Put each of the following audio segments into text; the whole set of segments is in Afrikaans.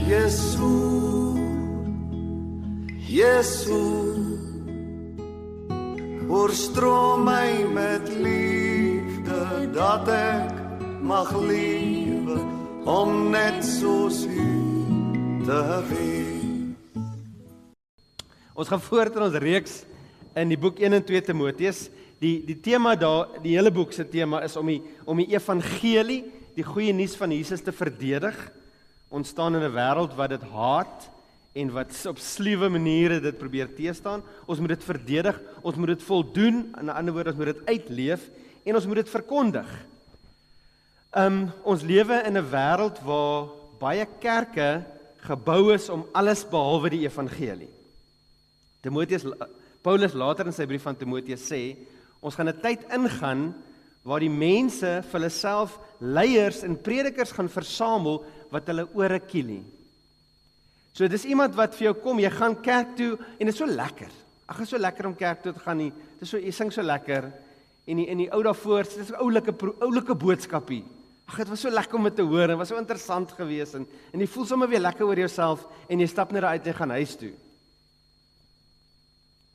Jesus, Jesus, oorstroom my met liefde, dat ek mag lewe, om net soos U te wees. Ons gaan voort in ons reeks in die boek 1 en 2 Timoteus. Die tema daar, die hele boek se tema is om die evangelie, die goeie nuus van Jesus te verdedig. Ons staan in 'n wêreld wat dit haat en wat op sluwe maniere dit probeer teestaan. Ons moet dit verdedig, ons moet dit voldoen, in 'n ander woord, ons moet dit uitleef en ons moet dit verkondig. Ons lewe in 'n wêreld waar baie kerke gebou is om alles behalwe die evangelie. Paulus later in sy brief aan Timoteus sê, ons gaan 'n tyd ingaan waar die mense vir hulle self leiers en predikers gaan versamel wat hulle ore kielie. So dis iemand wat vir jou kom, jy gaan kerk toe en dit is so lekker. Ag, is so lekker om kerk toe te gaan nie. Dis so, jy sing so lekker en die ou daarvoor, dit is 'n oulike boodskapie. Ag, dit was so lekker om dit te hoor en was so interessant geweest en jy voel sommer weer lekker oor jouself en jy stap net daar uit en gaan huis toe.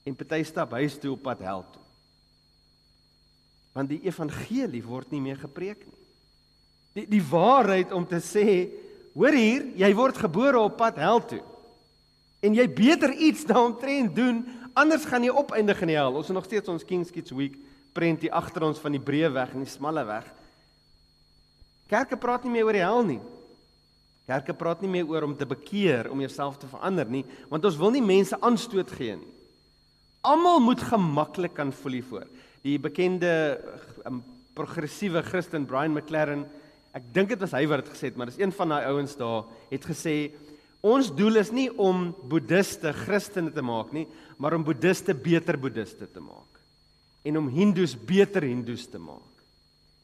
En party stap huis toe op pad hel toe. Want die evangelie word nie meer gepreek nie. Die waarheid om te sê, hoor hier, jy word gebore op pad hel toe. En jy beter iets daaromtrent doen, anders gaan jy opeindig in die hel. Ons het nog steeds ons King's Kids Week prent hier agter ons van die breë weg en die smalle weg. Kerke praat nie meer oor die hel nie. Kerke praat nie meer oor om te bekeer, om jouself te verander nie, want ons wil nie mense aanstoot gee nie. Almal moet gemaklik kan voel hiervoor. Die bekende progressiewe Christen Brian McLaren, ek dink dit was hy wat dit gesê het, maar dis een van daai ouens daar, het gesê, ons doel is nie om boeddiste Christene te maak nie, maar om boeddiste beter boeddiste te maak. En om hindoes beter hindoes te maak.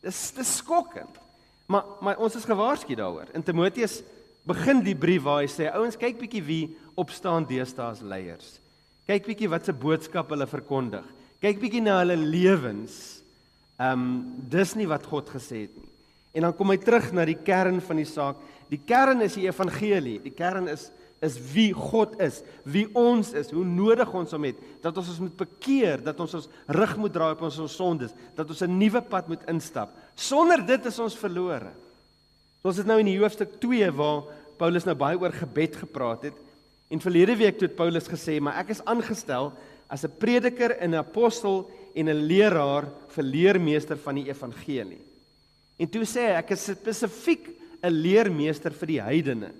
Dis skokkend. Maar ons is gewaarsku daaroor. In Timoteus begin die brief waar hy sê, ouens, kyk bietjie wie opstaan deesdae as leiers. Kyk bietjie wat se boodskap hulle verkondig. Kyk bietjie na hulle lewens. Dis nie wat God gesê het nie. En dan kom hy terug na die kern van die saak. Die kern is die evangelie. Die kern is wie God is, wie ons is, hoe nodig ons hom het, dat ons moet bekeer, dat ons rug moet draai op ons sondes, dat ons 'n nuwe pad moet instap. Sonder dit is ons verlore. So ons is nou in die hoofstuk 2 waar Paulus nou baie oor gebed gepraat het. En verlede week het Paulus gesê, maar ek is aangestel as 'n prediker en 'n apostel en 'n leraar vir leermeester van die evangelie. En toe sê hy, ek is spesifiek 'n leermeester vir die heidene.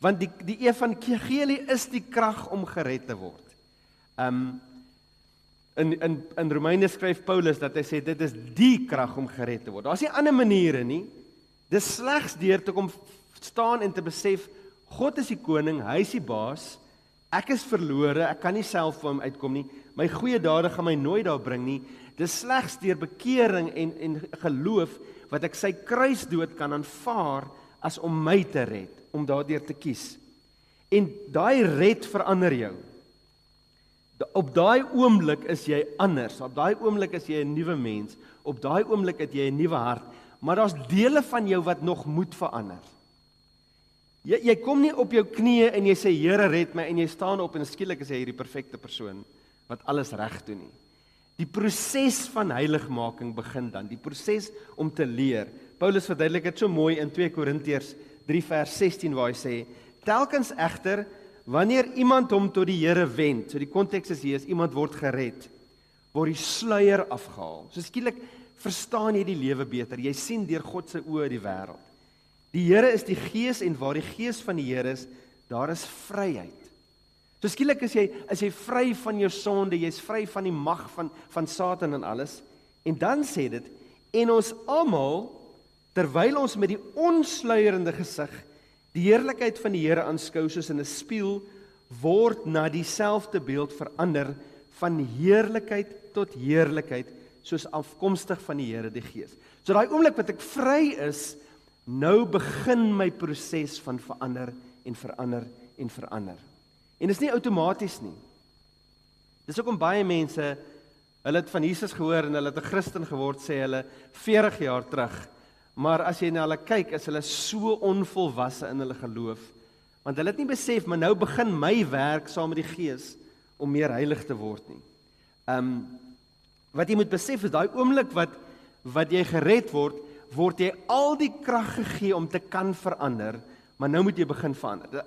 Want die evangelie is die krag om gered te word. In Romeine skryf Paulus dat hy sê, dit is die krag om gered te word. Daar's nie ander maniere nie. Dis slegs deur te kom staan en te besef, God is die koning, hy is die baas, ek is verlore, ek kan nie self vir hom uitkom nie, my goeie dade gaan my nooit daar bring nie, dis slegs deur bekering en geloof, wat ek sy kruisdood kan aanvaar, as om my te red, om daardeur te kies. En daai red verander jou. Op daai oomblik is jy anders, op daai oomblik is jy 'n nuwe mens, op daai oomblik het jy 'n nuwe hart, maar daar's dele van jou wat nog moet verander. Jy kom nie op jou knieë en jy sê, Here red my, en jy staan op en skielik is jy hierdie perfekte persoon, wat alles reg doen nie. Die proses van heiligmaking begin dan, die proses om te leer. Paulus verduidelik dit so mooi in 2 Korintiërs 3 vers 16 waar hy sê, telkens egter, wanneer iemand hom tot die Here wend, so die konteks is hier, is iemand word gered, word die sluier afgehaal. So skielik verstaan jy die lewe beter, jy sien deur God se oë die wêreld. Die Here is die Gees en waar die Gees van die Here is, daar is vryheid. So skielik is jy vry van jou sonde, jy's vry van die mag van Satan en alles. En dan sê dit, en ons almal, terwyl ons met die onsluierende gesig die heerlikheid van die Here aanskou soos in 'n spieël, word na dieselfde beeld verander van heerlikheid tot heerlikheid, soos afkomstig van die Here die Gees. So daai oomblik wat ek vry is, nou begin my proses van verander en verander en verander. En dit is nie outomaties nie. Dis hoekom baie mense, hulle het van Jesus gehoor en hulle het 'n Christen geword, sê hulle 40 jaar terug, maar as jy na hulle kyk, is hulle so onvolwasse in hulle geloof, want hulle het nie besef, maar nou begin my werk saam met die Gees, om meer heilig te word nie. Wat jy moet besef is, daai oomblik wat jy gered word jy al die krag gegee om te kan verander, maar nou moet jy begin verander.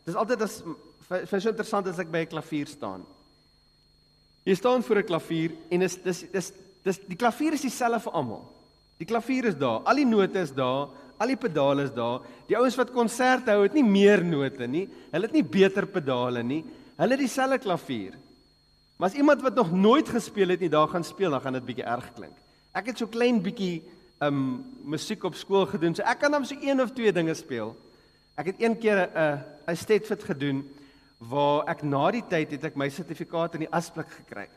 Dis altyd, vir so interessant as ek by 'n klavier staan. Jy staan voor 'n klavier, en die klavier is dieselfde vir almal. Die klavier is daar, al die note is daar, al die pedale is daar. Die ouens wat konserte hou, het nie meer note nie, hulle het nie beter pedale nie, hulle het dieselfde klavier. Maar as iemand wat nog nooit gespeel het nie, daar gaan speel, dan gaan dit bietjie erg klink. Ek het so klein bietjie musiek op skool gedoen, so ek kan dan so 1 of 2 dinge speel. Ek het een keer 'n Stetfit gedoen, waar ek na die tyd het ek my sertifikaat in die asblik gekry.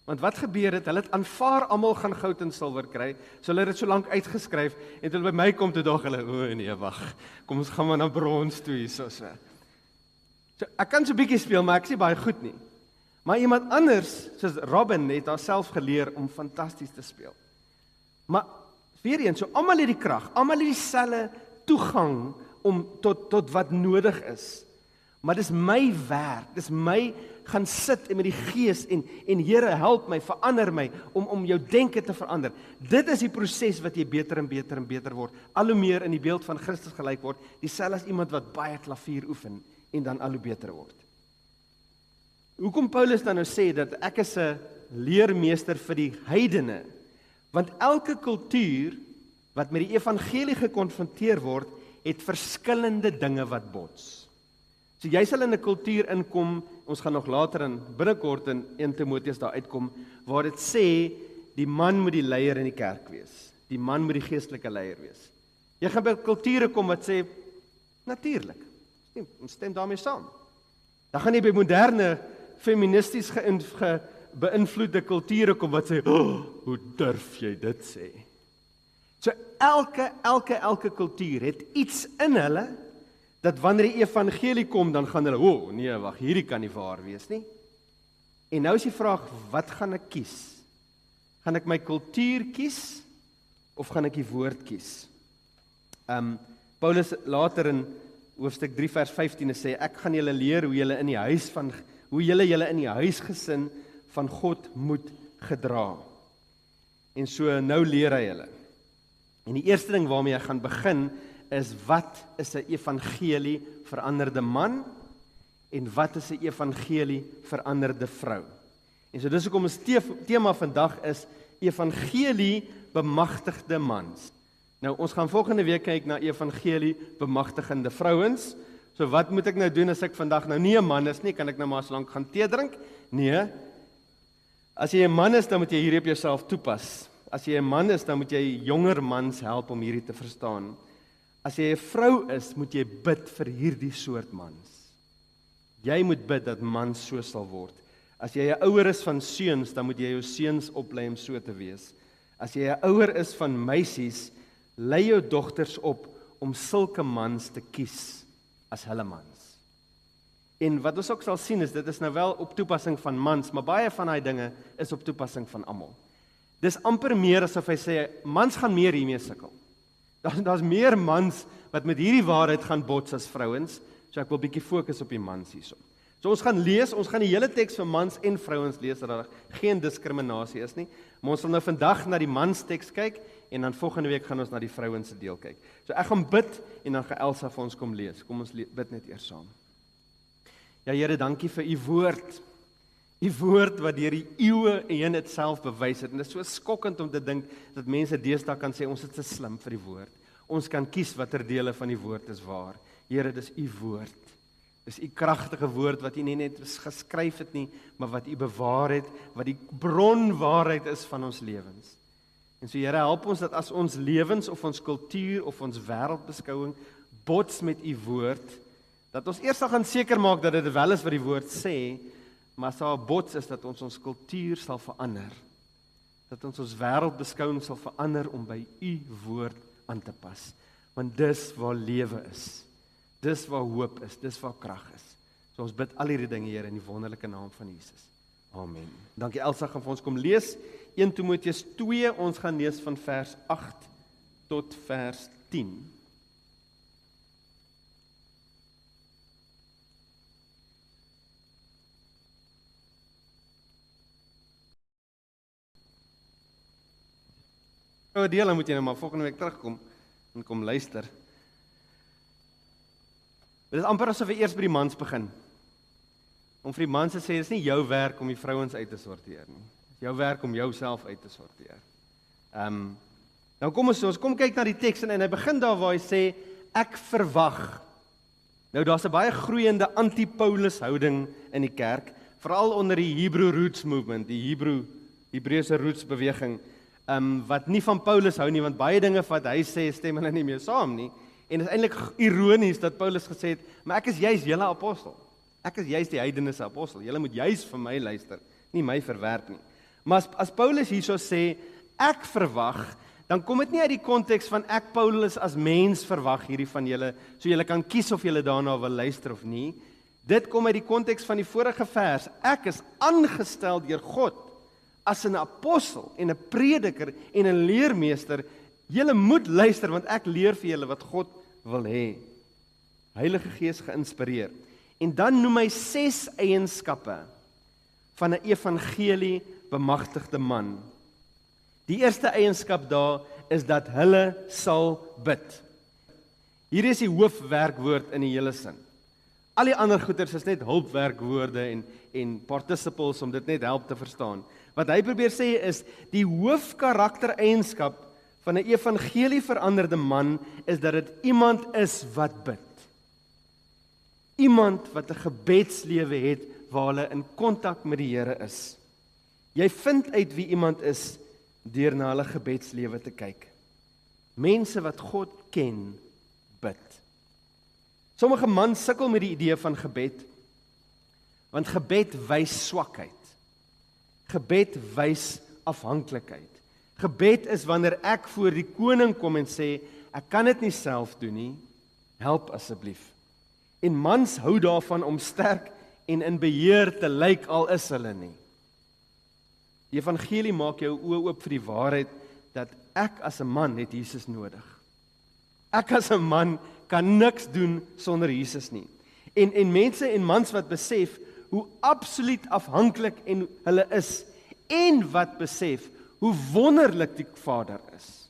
Want wat gebeur het, hulle het aanvaar almal gaan goud en silwer kry, so hulle het dit so lank uitgeskryf, en toe by my kom toe dog hulle, o nee, wag, kom ons gaan maar na brons toe hierso. So ek kan so bietjie speel, maar ek is nie baie goed nie. Maar iemand anders, soos Robin, het haarself geleer om fantasties te speel. Maar weer eens, so almal het die krag, almal het dieselfde toegang om tot wat nodig is. Maar dis my werk, dis my gaan sit en met die Gees en Here help my, verander my om jou denke te verander. Dit is die proses wat jy beter en beter en beter word. Al hoe meer in die beeld van Christus gelyk word, dieselfde as iemand wat baie klavier oefen en dan al hoe beter word. Hoekom Paulus dan nou sê dat ek is 'n leermeester vir die heidene? Want elke kultuur wat met die evangelie gekonfronteer word, het verskillende dinge wat bots. So jy sal in 'n kultuur inkom, ons gaan nog later binnekort in 1 Timoteus daar uitkom, waar dit sê, die man moet die leier in die kerk wees. Die man moet die geestelike leier wees. Jy gaan by kulture kom wat sê, natuurlik, ons stem daarmee saam. Dan gaan jy by moderne, feministies beïnvloede kulture kom wat sê, hoe durf jy dit sê? So elke kultuur het iets in hulle, dat wanneer die evangelie kom, dan gaan hulle, nee, wag, hierdie kan nie waar wees nie. En nou is die vraag, wat gaan ek kies? Gaan ek my kultuur kies, of gaan ek die woord kies? Paulus later in hoofstuk 3 vers 15 sê, ek gaan julle leer hoe julle in die huisgesin van God moet gedra. En so nou leer hy julle. En die eerste ding waarmee hy gaan begin, is wat is 'n evangelie veranderde man, en wat is 'n evangelie veranderde vrou. En so dis hoekom ons tema vandag is, evangelie bemagtigde mans. Nou, ons gaan volgende week kyk na evangelie bemagtigende vrouens. So wat moet ek nou doen as ek vandag nou nie 'n man is nie, kan ek nou maar so lank gaan tee drink? Nee. As jy 'n man is, dan moet jy hierdie op jouself toepas. As jy 'n man is, dan moet jy jonger mans help om hierdie te verstaan. As jy 'n vrou is, moet jy bid vir hierdie soort mans. Jy moet bid dat mans so sal word. As jy 'n ouer is van seuns, dan moet jy jou seuns oplei om so te wees. As jy 'n ouer is van meisies, lei jou dogters op om sulke mans te kies as hulle mans. En wat ons ook sal sien is, dit is nou wel op toepassing van mans, maar baie van daai dinge is op toepassing van almal. Dis amper meer asof hy sê, mans gaan meer hiermee sukkel. Daar's meer mans wat met hierdie waarheid gaan bots as vrouens, so ek wil bietjie fokus op die mans hierso. So ons gaan lees, ons gaan die hele teks vir mans en vrouens lees, dat daar geen diskriminasie is nie, maar ons sal nou vandag na die mans teks kyk, en dan volgende week gaan ons na die vrouens se deel kyk. So ek gaan bid, en dan gaan Elsa vir ons kom lees. Kom ons bid net eers saam. Ja Here, dankie vir u woord. Die woord wat deur die eeue heen dit self bewys het. En dit is so skokkend om te dink dat mense deesdae kan sê ons is te slim vir die woord. Ons kan kies watter dele van die woord is waar. Here, dis u woord. Dis u kragtige woord wat u nie net geskryf het nie, maar wat u bewaar het, wat die bronwaarheid is van ons lewens. En so Here, help ons dat as ons lewens of ons kultuur of ons wêreldbeskouing bots met u woord, dat ons eers gaan seker maak dat dit wel is wat die woord sê, maar as daar 'n bots is dat ons kultuur sal verander. Dat ons wêreldbeskouing sal verander om by u woord aan te pas. Want dis waar lewe is. Dis waar hoop is, dis waar krag is. So ons bid al hierdie dinge, Here, in die wonderlike naam van Jesus. Amen. Dankie Elsa, gaan vir ons kom lees 1 Timoteus 2, ons gaan lees van vers 8 tot vers 10. Deel, dan moet jy nou maar volgende week terugkom en kom luister. Dit is amper asof jy eers by die mans begin. Om vir die mans te sê, dit is nie jou werk om die vrouens uit te sorteer nie. Dit is jou werk om jouself uit te sorteer. Nou kom ons kom kyk na die teks en hy begin daar waar hy sê, ek verwag. Nou daar's 'n baie groeiende anti-Paulus houding in die kerk, veral onder die Hebrew Roots Movement, die Hebreëse Roots beweging, wat nie van Paulus hou nie, want baie dinge wat hy sê, stem hulle nie mee saam nie. En dit is eintlik ironies dat Paulus gesê het, maar ek is juis julle apostel. Ek is juis die heidenisse apostel. Julle moet juis vir my luister, nie my verwerp nie. Maar as Paulus hierso sê, ek verwag, dan kom dit nie uit die konteks van ek Paulus as mens verwag hierdie van julle, so julle kan kies of julle daarna wil luister of nie. Dit kom uit die konteks van die vorige vers. Ek is aangestel deur God as 'n apostel en 'n prediker en 'n leermeester. Julle moet luister want ek leer vir julle wat God wil hê. Heilige Gees geïnspireer. En dan noem hy 6 eienskappe van 'n evangelie bemagtigde man. Die eerste eienskap daar is dat hulle sal bid. Hier is die hoofwerkwoord in die hele sin. Al die ander goeters is net hulpwerkwoorde en participles om dit net help te verstaan. Wat hy probeer sê is, die hoofkaraktereienskap van 'n evangelie veranderde man is dat dit iemand is wat bid. Iemand wat 'n gebedslewe het waar hulle in kontak met die Here is. Jy vind uit wie iemand is deur na hulle gebedslewe te kyk. Mense wat God ken, bid. Sommige mans sukkel met die idee van gebed, want gebed wys swakheid. Gebed wys afhanklikheid. Gebed is wanneer ek voor die koning kom en sê, ek kan dit nie self doen nie, help asseblief. En mans hou daarvan om sterk en in beheer te lyk al is hulle nie. Die evangelie maak jou oë oop vir die waarheid dat ek as 'n man het Jesus nodig. Ek as 'n man kan niks doen sonder Jesus nie. En mense en mans wat besef hoe absoluut afhanklik en hulle is en wat besef hoe wonderlik die Vader is.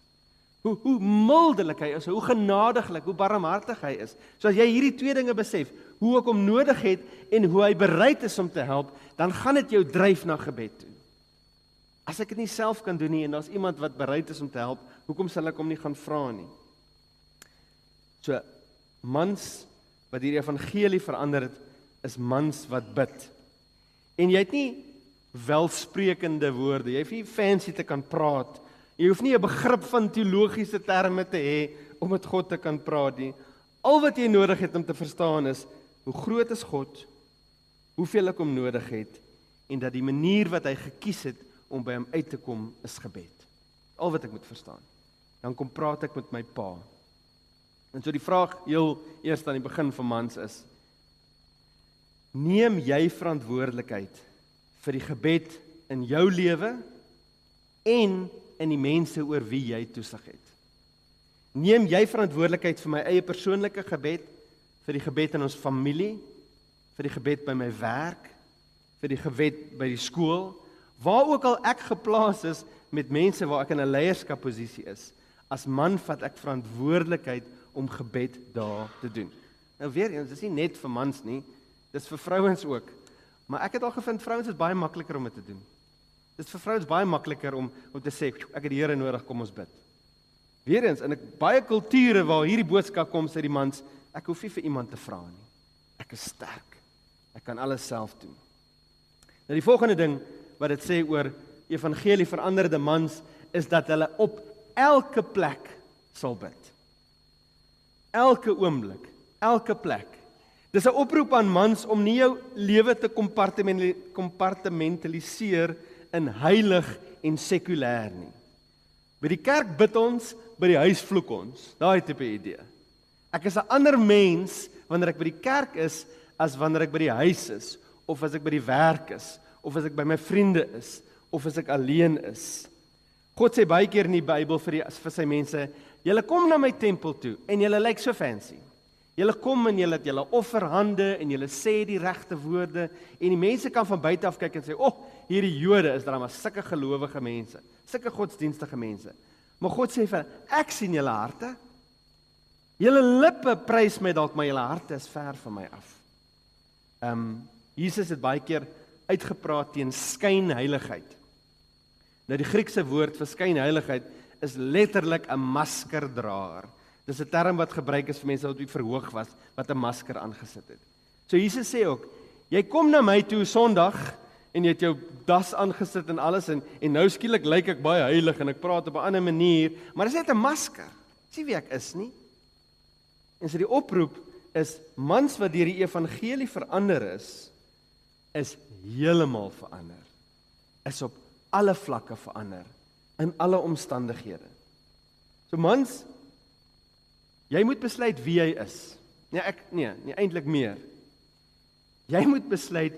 Hoe mildelik hy is, hoe genadiglik, hoe barmhartig hy is. So as jy hierdie twee dinge besef, hoe ek hom nodig het en hoe hy bereid is om te help, dan gaan dit jou dryf na gebed toe. As ek dit nie self kan doen nie en daar's iemand wat bereid is om te help, hoekom sal ek hom nie gaan vra nie? So mans wat hierdie evangelie verander het, is mans wat bid. En jy het nie welsprekende woorde, jy hoef nie fancy te kan praat, jy hoef nie 'n begrip van teologiese terme te hê om met God te kan praat nie. Al wat jy nodig het om te verstaan is, hoe groot is God, hoeveel ek hom nodig het, en dat die manier wat hy gekies het om by hom uit te kom, is gebed. Al wat ek moet verstaan. Dan kom praat ek met my pa. En so die vraag heel eerst aan die begin van mans is, neem jy verantwoordelikheid vir die gebed in jou lewe en in die mense oor wie jy toesig het? Neem jy verantwoordelikheid vir my eie persoonlike gebed, vir die gebed in ons familie, vir die gebed by my werk, vir die gebed by die skool, waar ook al ek geplaas is met mense waar ek in 'n leierskapposisie is, as man vat ek verantwoordelikheid om gebed daar te doen. Nou weer eens, dis nie net vir mans nie, dis vir vrouens ook. Maar ek het al gevind, vrouens is baie makliker om dit te doen. Dis vir vrouens baie makliker om te sê, ek het die Here nodig, kom ons bid. Weer eens, in baie kulture waar hierdie boodskap kom, sê die mans, ek hoef nie vir iemand te vra nie. Ek is sterk. Ek kan alles self doen. Nou die volgende ding wat dit sê oor evangelie veranderde mans, is dat hulle op elke plek sal bid. Elke oomblik, elke plek. Dis 'n oproep aan mans om nie jou lewe te kompartementaliseer in heilig en sekulêr nie. By die kerk bid ons, by die huis vloek ons. Daai tipe idee. Ek is 'n ander mens wanneer ek by die kerk is as wanneer ek by die huis is, of as ek by die werk is, of as ek by my vriende is, of as ek alleen is. God sê baie keer in die Bybel vir sy mense, julle kom na my tempel toe en julle lyk so fancy. Julle kom en julle het julle offerhande en julle sê die regte woorde en die mense kan van buite af kyk en sê, hierdie Jode is daar maar sulke gelowige mense, sulke godsdienstige mense. Maar God sê vir hulle, ek sien julle harte. Julle lippe prys my dalk, maar julle harte is ver van my af. Jesus het baie keer uitgepraat teen skynheiligheid. Nou die Griekse woord vir skynheiligheid is letterlik 'n maskerdraer. Dis 'n term wat gebruik is vir mense wat op die verhoog was, wat 'n masker aangesit het. So Jesus sê ook, jy kom na my toe Sondag en jy het jou das aangesit en alles en nou skielik lyk ek baie heilig en ek praat op 'n ander manier, maar dis net 'n masker. Dis nie wie ek is nie. En so die oproep is mans wat deur die evangelie verander is heeltemal verander. Is op alle vlakke verander in alle omstandighede. So mans, jy moet besluit wie jy is. Nee, eintlik meer. Jy moet besluit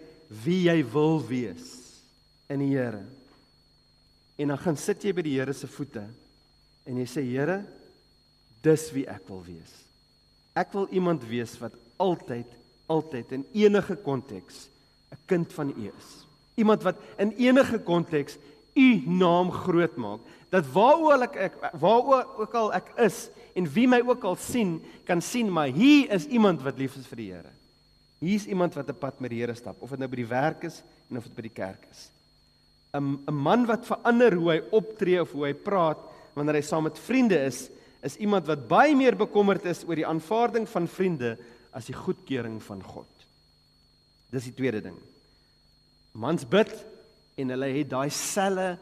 wie jy wil wees in die Here. En dan gaan sit jy by die Here se voete en jy sê, Here, dis wie ek wil wees. Ek wil iemand wees wat altyd in enige konteks 'n kind van U is. Iemand wat in enige konteks U naam groot maak. Dat waar ook al ek is en wie my ook al sien, kan sien, maar hier is iemand wat lief is vir die Here. Hier is iemand wat 'n pad met die Here stap, of dit nou by die werk is en of dit by die kerk is. 'n man wat verander hoe hy optree of hoe hy praat wanneer hy saam met vriende is iemand wat baie meer bekommerd is oor die aanvaarding van vriende as die goedkeuring van God. Dis die tweede ding. Mans bid en hulle het daai selfe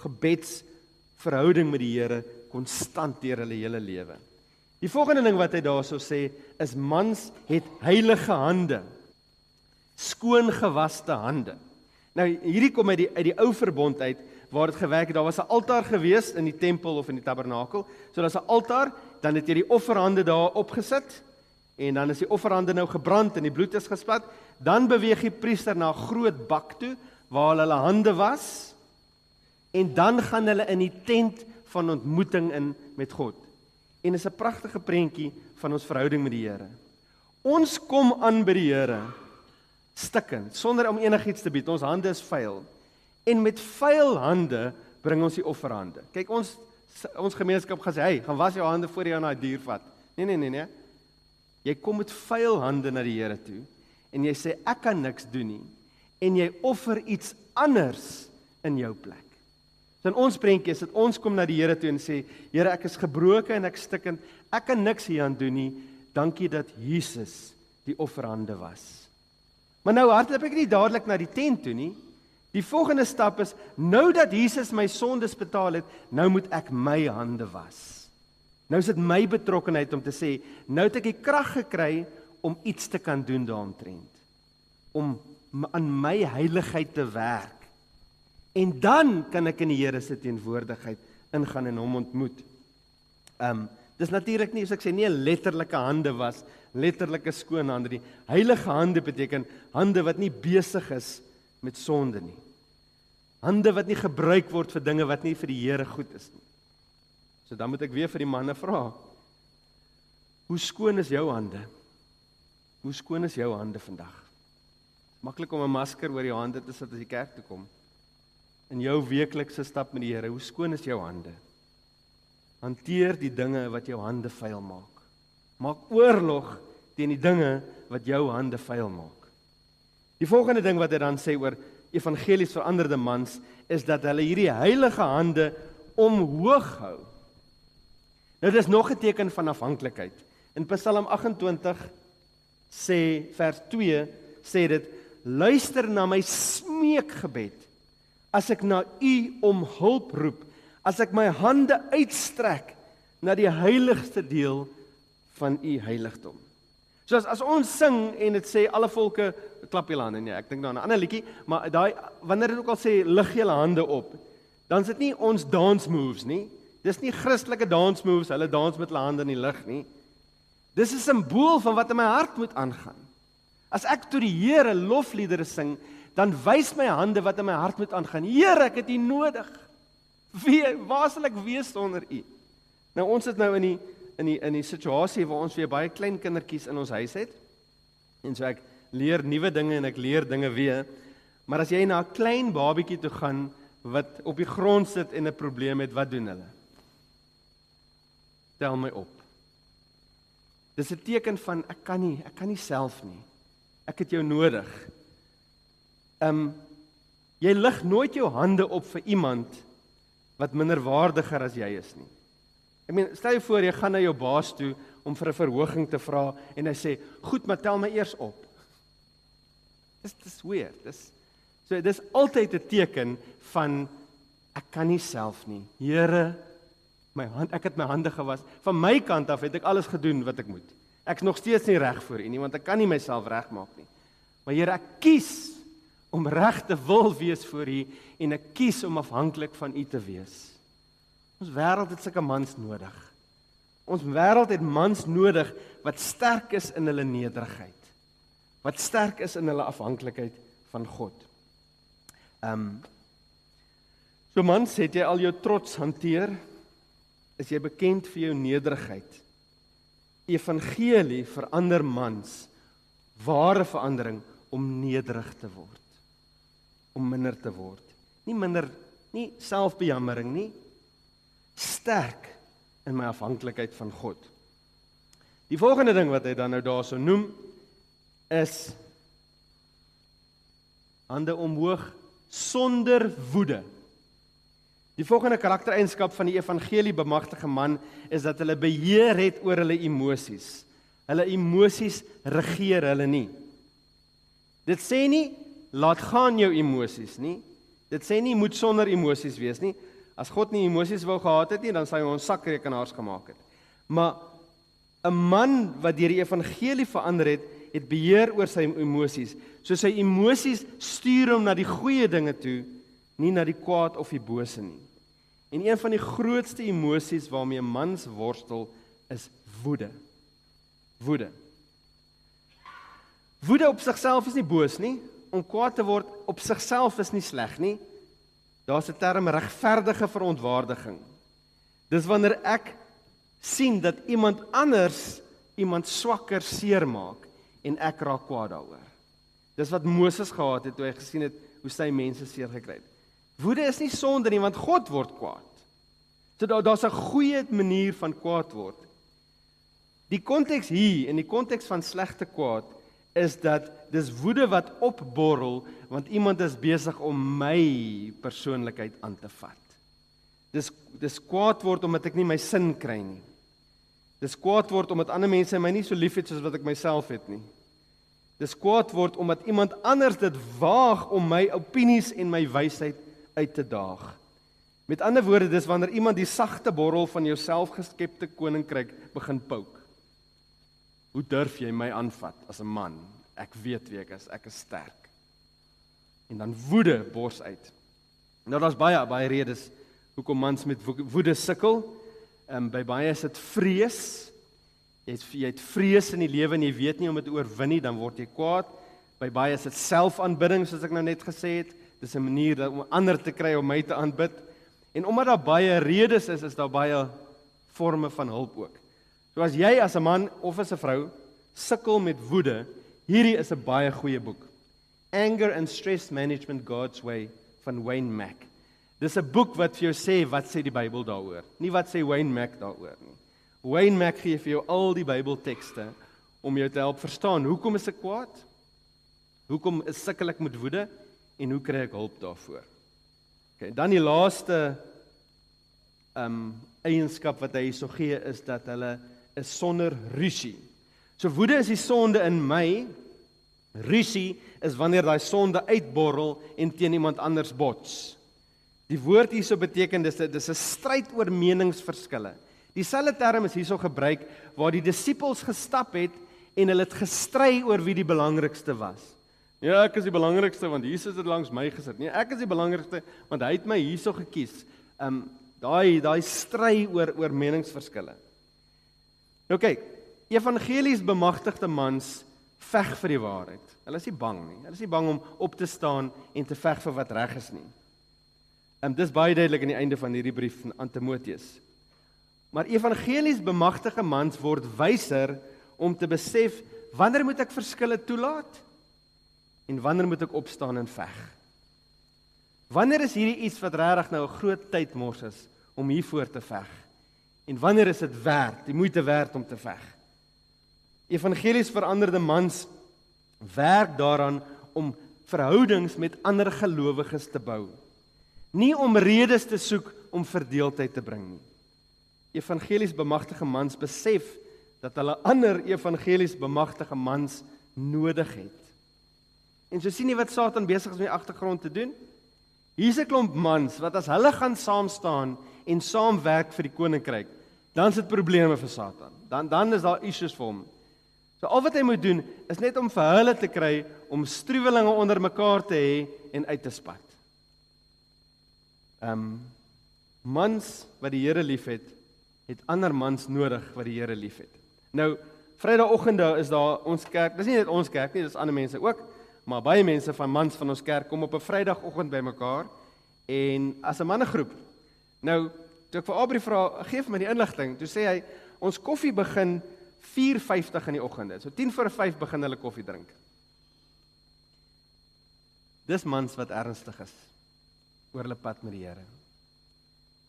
gebedsverhouding met die Here konstant deur hulle hele lewe. Die volgende ding wat hy daarso sê is mans het heilige hande. Skoon gewaste hande. Nou hierdie kom uit die ou verbond uit waar dit gewerk het. Daar was 'n altaar gewees in die tempel of in die tabernakel. So daar's 'n altaar, dan het jy die offerhande daar opgesit en dan is die offerhande nou gebrand en die bloed is gesplat. Dan beweeg die priester na 'n groot bak toe waar hulle hande was en dan gaan hulle in die tent van ontmoeting in met God. En is 'n pragtige prentjie van ons verhouding met die Here. Ons kom aan by die Here stikkend, sonder om enigiets te bied. Ons hande is vuil. En met vuil hande bring ons die offerhande. Kyk, ons gemeenskap gaan sê, hey, gaan was jou hande voor jy aan daai dier vat. Nee. Jy kom met vuil hande na die Here toe en jy sê ek kan niks doen nie en jy offer iets anders in jou plek. So in ons prentjie is dit ons kom na die Here toe en sê, Here, ek is gebroken en ek stikkend, ek kan niks hieraan doen nie, dankie dat Jesus die offerhande was. Maar nou hardloop ek nie dadelik na die tent toe nie. Die volgende stap is, nou dat Jesus my sondes betaal het, nou moet ek my hande was. Nou is dit my betrokkenheid om te sê, nou het ek die krag gekry om iets te kan doen daaromtrent. Om aan my heiligheid te werk. En dan kan ek in die Here se teenwoordigheid ingaan en hom ontmoet. Dis natuurlik nie, soos ek sê, nie 'n letterlike hande was, letterlike skoon hande nie. Heilige hande beteken hande wat nie besig is met sonde nie. Hande wat nie gebruik word vir dinge wat nie vir die Here goed is nie. So dan moet ek weer vir die manne vra, hoe skoon is jou hande? Hoe skoon is jou hande vandag? Maklik om 'n masker oor jou hande te sit as jy kerk toe kom. In jou weeklikse stap met die Here, hoe skoon is jou hande? Hanteer die dinge wat jou hande vuil maak. Maak oorlog teen die dinge wat jou hande vuil maak. Die volgende ding wat hy dan sê oor evangelies veranderde mans, is dat hulle hierdie heilige hande omhoog hou. Nou dit is nog 'n teken van afhanklikheid. In Psalm 28 sê vers 2 sê dit, luister na my smeekgebed as ek na U om hulp roep, as ek my hande uitstrek na die heiligste deel van U heiligdom. So as ons sing en dit sê alle volke klap julle hande, nee, ek dink nou aan 'n ander liedjie, maar wanneer dit ook al sê lig julle hande op, dan is dit nie ons dance moves nie. Dis nie Christelike dance moves, hulle dans met hulle hande in die lug nie. Dis 'n simbool van wat in my hart moet aangaan. As ek tot die Here lofliedere sing, dan wys my hande wat in my hart moet aangaan. Here, ek het U nodig. Waar sal ek wees sonder U? Nou ons het nou in die situasie waar ons weer baie klein kindertjies in ons huis het. En so ek leer nuwe dinge en ek leer dinge weer. Maar as jy na 'n klein babietjie toe gaan wat op die grond sit en 'n probleem het, wat doen hulle? Tel my op. Dis 'n teken van ek kan nie self nie. Ek het jou nodig. Jy lig nooit jou hande op vir iemand wat minderwaardiger as jy is nie. Ek meen, stel jou voor jy gaan na jou baas toe om vir 'n verhoging te vra en hy sê, "Goed, maar tel my eers op." Dis weird. Dis altyd 'n teken van ek kan nie self nie. Here, ek het my hande gewas. Van my kant af het ek alles gedoen wat ek moet. Ek is nog steeds nie reg vir U nie, want ek kan nie myself regmaak nie. Maar Here, ek kies om reg te wil wees vir U en ek kies om afhanklik van U te wees. Ons wêreld het sulke mans nodig. Ons wêreld het mans nodig wat sterk is in hulle nederigheid. Wat sterk is in hulle afhanklikheid van God. So mans, het jy al jou trots hanteer? Is jy bekend vir jou nederigheid? Evangelie verander mans, ware verandering om nederig te word. Om minder te word. Nie selfbejammering nie. Sterk in my afhanklikheid van God. Die volgende ding wat hy dan nou daarso noem, is hande omhoog sonder woede. Die volgende karaktereienskap van die evangelie bemagtige man is dat hulle beheer het oor hulle emosies. Hulle emosies regeer hulle nie. Dit sê nie, laat gaan jou emosies nie. Dit sê nie, moet sonder emosies wees nie. As God nie emosies wou gehad het nie, dan sou hy ons sakrekenaars gemaak het. Maar 'n man wat deur die evangelie verander het, het beheer oor sy emosies. So sy emosies stuur hom na die goeie dinge toe, nie na die kwaad of die bose nie. En een van die grootste emosies waarmee 'n mans worstel is woede. Woede. Woede op sigself is nie boos nie. Om kwaad te word op sigself is nie sleg nie. Daar's 'n term regverdige verontwaardiging. Dis wanneer ek sien dat iemand anders iemand swakker seermaak en ek raak kwaad daaroor. Dis wat Moses gehad het toe hy gesien het hoe sy mense seer gekry het. Woede is nie sonde nie, want God word kwaad. So daar's 'n goeie manier van kwaad word. Die konteks hier, in die konteks van slegte kwaad, is dat dis woede wat opborrel, want iemand is besig om my persoonlikheid aan te vat. Dis kwaad word omdat ek nie my sin kry nie. Dis kwaad word omdat ander mense my nie so lief het soos wat ek myself het nie. Dis kwaad word omdat iemand anders dit waag om my opinies en my wysheid uit te daag. Met ander woorde, dis wanneer iemand die sagte borrel van jou selfgeskepte koninkryk begin pouk. Hoe durf jy my aanvat as 'n man? Ek weet wie ek is sterk. En dan woede bors uit. Nou daar's baie redes hoekom mans met woede sukkel. By baie is dit vrees. Jy het vrees in die lewe en jy weet nie om dit te oorwin nie, dan word jy kwaad. By baie is dit selfaanbidding, soos ek nou net gesê het. Dis 'n manier om ander te kry om my te aanbid. En omdat daar baie redes is daar baie forme van hulp ook. So as jy as 'n man of as 'n vrou sukkel met woede, hierdie is 'n baie goeie boek. Anger and Stress Management God's Way van Wayne Mack. Dis 'n boek wat vir jou sê wat sê die Bybel daaroor, nie wat sê Wayne Mack daaroor nie. Wayne Mack gee vir jou al die Bybeltekste om jou te help verstaan hoekom is ek kwaad? Hoekom sukkel ek met woede en hoe kry ek hulp daarvoor? Okay, dan die laaste eienskap wat hy hierso gee is dat hulle is sonder rusie. So woede is die sonde in my. Rusie is wanneer daai sonde uitborrel en teen iemand anders bots. Die woord hierso beteken dis 'n stryd oor meningsverskille. Dieselfde term is hierso gebruik waar die disippels gestap het en hulle het gestry oor wie die belangrikste was. Ja, ek is die belangrikste want Jesus het langs my gesit. Nee, ek is die belangrikste want hy het my hierso gekies. Daai stry oor meningsverskille. Nou kyk, evangelies bemagtigde mans veg vir die waarheid. Hulle is nie bang nie. Hulle is nie bang om op te staan en te veg vir wat reg is nie. Dis baie duidelik aan die einde van hierdie brief aan Timoteus. Maar evangelies bemagtige mans word wyser om te besef, wanneer moet ek verskille toelaat? En wanneer moet ek opstaan en veg? Wanneer is hierdie iets wat regtig nou 'n groot tydmors is om hiervoor te veg? En wanneer is dit werd, die moeite werd om te veg? Evangelies veranderde mans werk daaraan om verhoudings met ander gelowiges te bou. Nie om redes te soek om verdeeldheid te bring nie. Evangelies bemagtige mans besef dat hulle ander evangelies bemagtige mans nodig het. En so sien jy wat Satan besig is om in die agtergrond te doen? Hier's 'n klomp mans wat as hulle gaan saam staan en saamwerk vir die koninkryk, dan is dit probleme vir Satan. Dan is daar issues vir hom. So al wat hy moet doen is net om vir hulle te kry om struwelinge onder mekaar te hê en uit te spat. Mans wat die Here liefhet, het ander mans nodig wat die Here liefhet. Nou, Vrydagoggende is daar ons kerk, dis nie net ons kerk nie, dis ander mense ook, maar baie mense van mans van ons kerk kom op 'n Vrydagoggend bymekaar en as 'n mannegroep. Nou, toe ek vir Aubrey vra, gee vir my die inligting, toe sê hy, ons koffie begin 4:50 in die oggende. So 4:45 begin hulle koffie drink. Dis mans wat ernstig is oor hulle pad met die Here.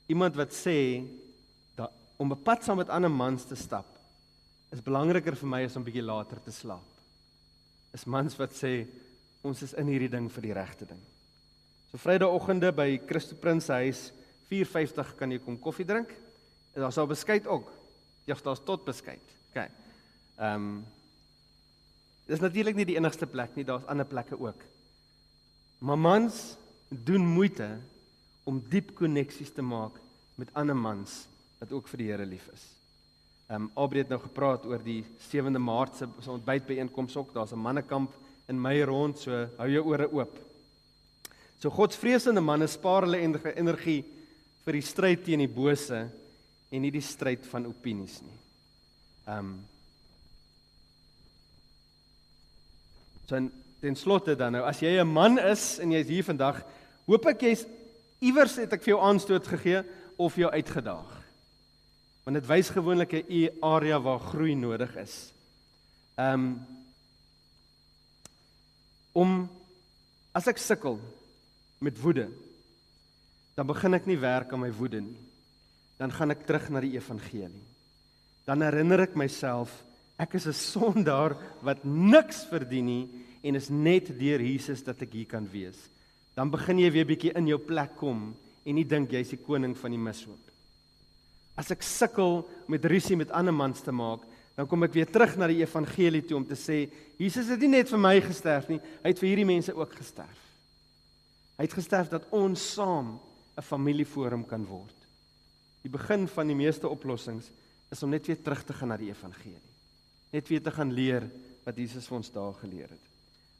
Iemand wat sê dat om 'n pad saam met ander mans te stap is belangriker vir my as om 'n bietjie later te slaap. Is mans wat sê ons is in hierdie ding vir die regte ding. So Vrydagoggende by Christo Prins se huis 4:50 kan jy kom koffie drink. En daar sal beskuit ook. Ja, daar's tot beskuit. Okay. Dis natuurlik nie die enigste plek nie, daar's ander plekke ook. Maar mans doen moeite om diep koneksies te maak met ander mans wat ook vir die Here lief is. Aubrey het nou gepraat oor die 7de Maart se ontbytbyeenkoms ook. Daar's 'n mannekamp in my rond, so hou jou ore oop. So godsvreesende manne spaar hulle energie vir die stryd teen die bose en nie die stryd van opinies nie. So ten slotte dan nou, as jy 'n man is en jy's hier vandag, hoop ek jy's iewers het ek vir jou aanstoot gegee of jou uitgedaag. Want dit wys gewoonlik 'n area waar groei nodig is. As ek sukkel met woede, dan begin ek nie werk aan my woede nie. Dan gaan ek terug na die evangelie. Dan herinner ek myself, ek is 'n sondaar wat niks verdien nie en is net deur Jesus dat ek hier kan wees. Dan begin jy weer bietjie in jou plek kom en nie dink jy's die koning van die mishoop. As ek sukkel met rusie met ander mans te maak, dan kom ek weer terug na die evangelie toe om te sê, Jesus het nie net vir my gesterf nie, hy het vir hierdie mense ook gesterf. Hy het gesterf dat ons saam 'n familieforum kan word. Die begin van die meeste oplossings is om net weer terug te gaan na die evangelie. Net weer te gaan leer wat Jesus vir ons daar geleer het.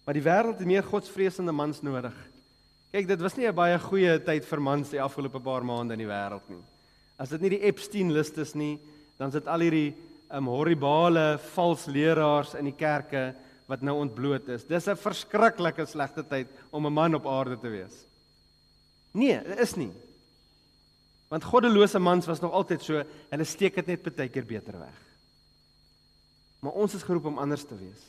Maar die wêreld het meer godsvreesende mans nodig. Kyk, dit was nie 'n baie goeie tyd vir mans die afgelope paar maande in die wêreld nie. As dit nie die Epstein-lys is nie, dan sit al hierdie horribale vals leraars in die kerke wat nou ontbloot is. Dis 'n verskriklike slegte tyd om 'n man op aarde te wees. Nee, dit is nie. Want goddelose mans was nog altyd so, hulle steek dit net baie keer beter weg. Maar ons is geroep om anders te wees.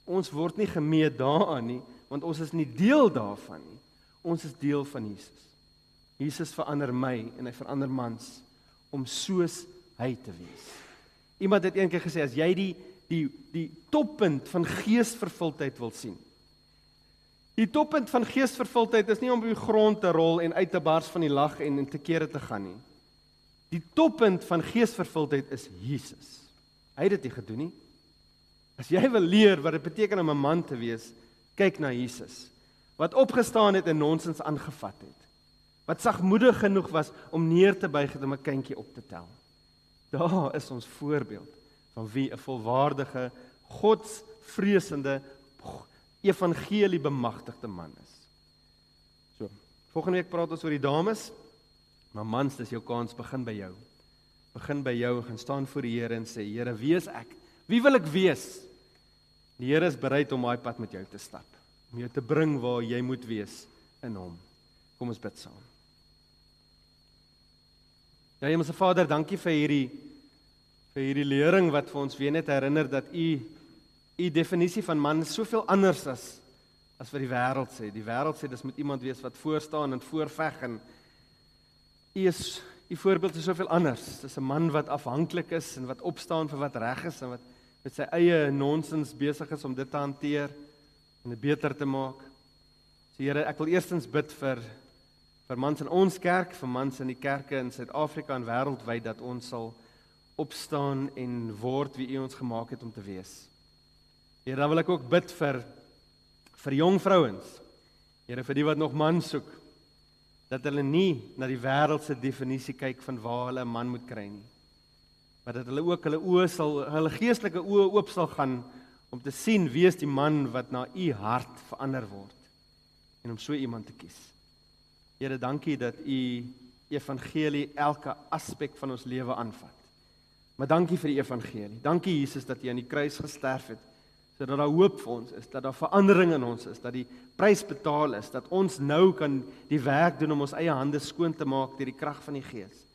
Ons word nie gemeet daaraan nie, want ons is nie deel daarvan nie. Ons is deel van Jesus. Jesus verander my en hy verander mans om soos hy te wees. Iemand het eendag gesê, as jy die toppunt van geesvervuldheid wil sien. Die toppunt van geesvervuldheid is nie om op die grond te rol en uit te bars van die lag en te kere te gaan nie. Die toppunt van geesvervuldheid is Jesus. Hy het dit nie gedoen nie. As jy wil leer wat dit beteken om 'n man te wees, kyk na Jesus. Wat opgestaan het en nonsens aangevat het. Wat sagmoedig genoeg was om neer te buig en om 'n kindjie op te tel. Daar is ons voorbeeld van wie 'n volwaardige, godsvreesende, evangelie bemagtigde man is. So, volgende week praat ons oor die dames, maar mans, dis jou kans, begin by jou. Begin by jou, gaan staan voor die Here en sê, Here, wie is ek? Wie wil ek wees? Die Here is bereid om daai pad met jou te stap, om jou te bring waar jy moet wees in hom. Kom ons bid saam. Ja, Hemelse Vader, dankie vir hierdie lering wat vir ons weer net herinner dat u definisie van man is soveel anders as wat die wêreld sê. Die wêreld sê dis moet iemand wees wat voorstaan en voorveg en u voorbeeld is soveel anders. Dis 'n man wat afhanklik is en wat opstaan vir wat reg is en wat met sy eie nonsens besig is om dit te hanteer en dit beter te maak. So Here, ek wil eerstens bid vir mans in ons kerk, vir mans in die kerke in Suid-Afrika en wêreldwyd dat ons sal opstaan en word wie u ons gemaak het om te wees. Here, dan wil ek ook bid vir jong vrouens. Here, vir die wat nog man soek, dat hulle nie na die wêreldse definisie kyk van waar hulle 'n man moet kry nie. Maar dat hulle ook hulle geestelike oë oop sal gaan om te sien wie is die man wat na u hart verander word en om so iemand te kies. Here, dankie dat u evangelie elke aspek van ons lewe aanvat. Maar dankie vir die evangelie. Dankie Jesus dat u aan die kruis gesterf het, sodat daar hoop vir ons is, dat daar verandering in ons is, dat die prys betaal is, dat ons nou kan die werk doen om ons eie hande skoon te maak deur die krag van die Gees,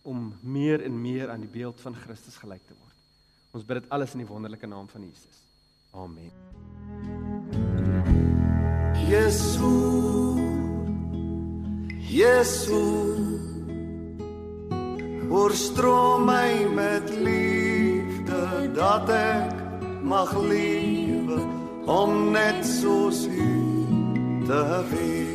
om meer en meer aan die beeld van Christus gelyk te word. Ons bid dit alles in die wonderlike naam van Jesus. Amen. Jesus, oorstroom my met liefde, dat ek mag lewe om net soos u te wees.